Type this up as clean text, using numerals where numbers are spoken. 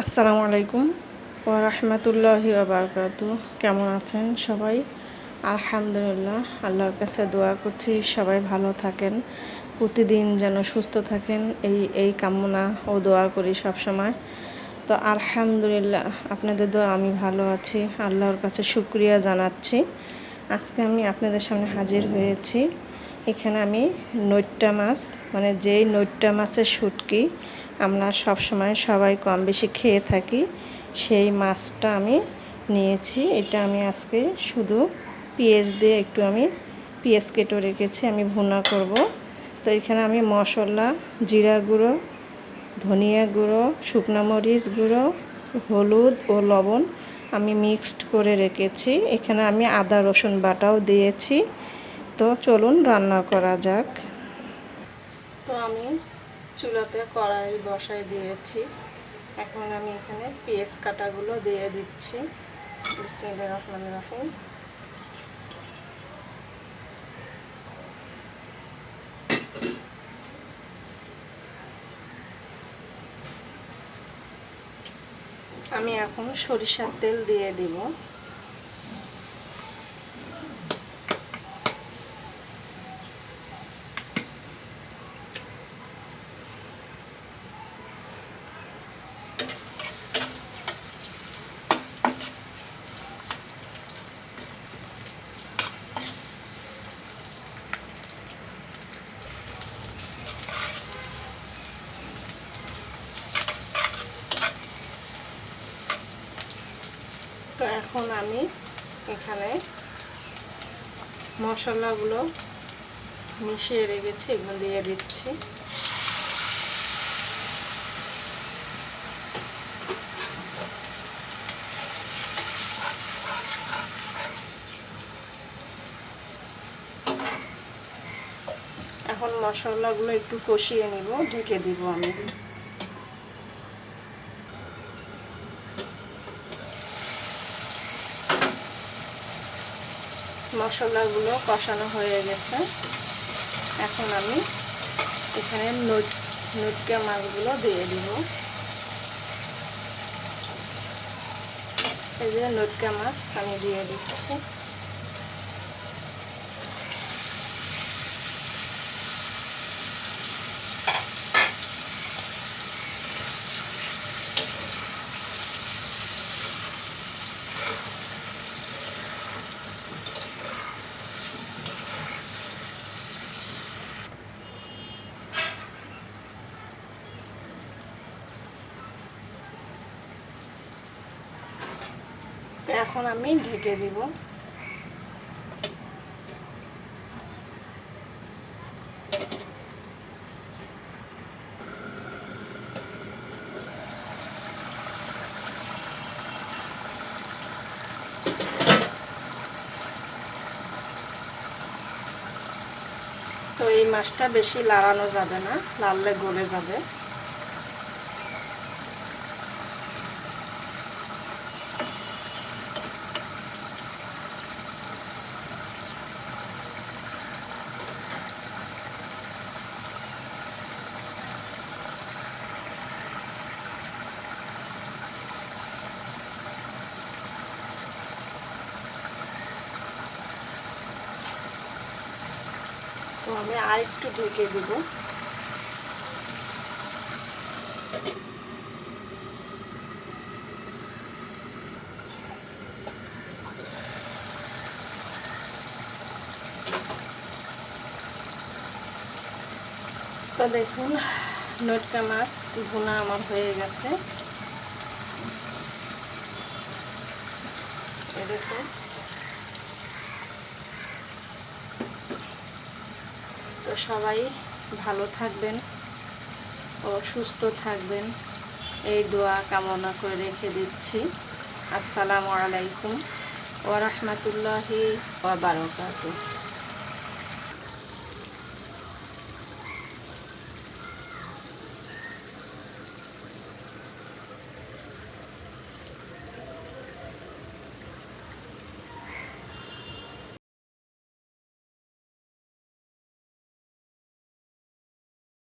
আসসালামু আলাইকুম ওয়া রাহমাতুল্লাহি ওয়া বারাকাতুহু। কেমন আছেন সবাই? আলহামদুলিল্লাহ, আল্লাহর কাছে দোয়া করছি সবাই ভালো থাকেন, প্রতিদিন যেন সুস্থ থাকেন, এই কামনা ও দোয়া করি সব সময়। তো আলহামদুলিল্লাহ, আপনাদের দোয়া আমি ভালো আছি, আল্লাহর কাছে শুকরিয়া জানাচ্ছি। আজকে আমি আপনাদের সামনে হাজির হয়েছি। এখানে আমি নৈট্টা মাছ, মানে যেই নৈট্টা মাছের শুটকি আমরা সবসময় সবাই কম বেশি খেয়ে থাকি, সেই মাছটা আমি নিয়েছি। এটা আমি আজকে শুধু পেঁয়াজ দিয়ে একটু আমি পেঁয়াজ কেটে রেখেছি, আমি ভুনা করব। তো এখানে আমি মশলা, জিরা গুঁড়ো, ধনিয়া গুঁড়ো, শুকনো মরিচ গুঁড়ো, হলুদ ও লবণ আমি মিক্সড করে রেখেছি। এখানে আমি আদা রসুন বাটাও দিয়েছি। তো চলুন রান্না করা যাক। তো আমি চুলাতে কড়াই বসাই দিয়েছি। এখন আমি এখানে পেঁয়াজ কাটাগুলো দিয়ে দিচ্ছি। বিসমিল্লাহির রহমানির রহিম। আমি এখন সরিষার তেল দিয়ে দিব। তো এখন আমি এখানে মশলাগুলো মিশিয়ে রেখেছি, এগুলো দিয়ে দিচ্ছি। এখন মশলাগুলো একটু কষিয়ে নিব, ঢেকে দিব আমি। মশলাগুলো কষানো হয়ে গেছে। এখন আমি এখানে নটকা মাছগুলো দিয়ে দিব। এই যে নটকা মাছ আমি দিয়ে দিচ্ছি। এখন আমি ঢেকে দিব। তো এই মাছটা বেশি লাড়ানো যাবে না, লাড়লে গলে যাবে। তো আমি আর একটু ঢেকে দিব। তো দেখুন, নটকা মাছ ভুনা আমার হয়ে গেছে। দেখুন, তো সবাই ভালো থাকবেন ও সুস্থ থাকবেন, এই দোয়া কামনা করে রেখে দিচ্ছি। আসসালামু আলাইকুম ওয়া রাহমাতুল্লাহি ওয়া বারাকাতুহু।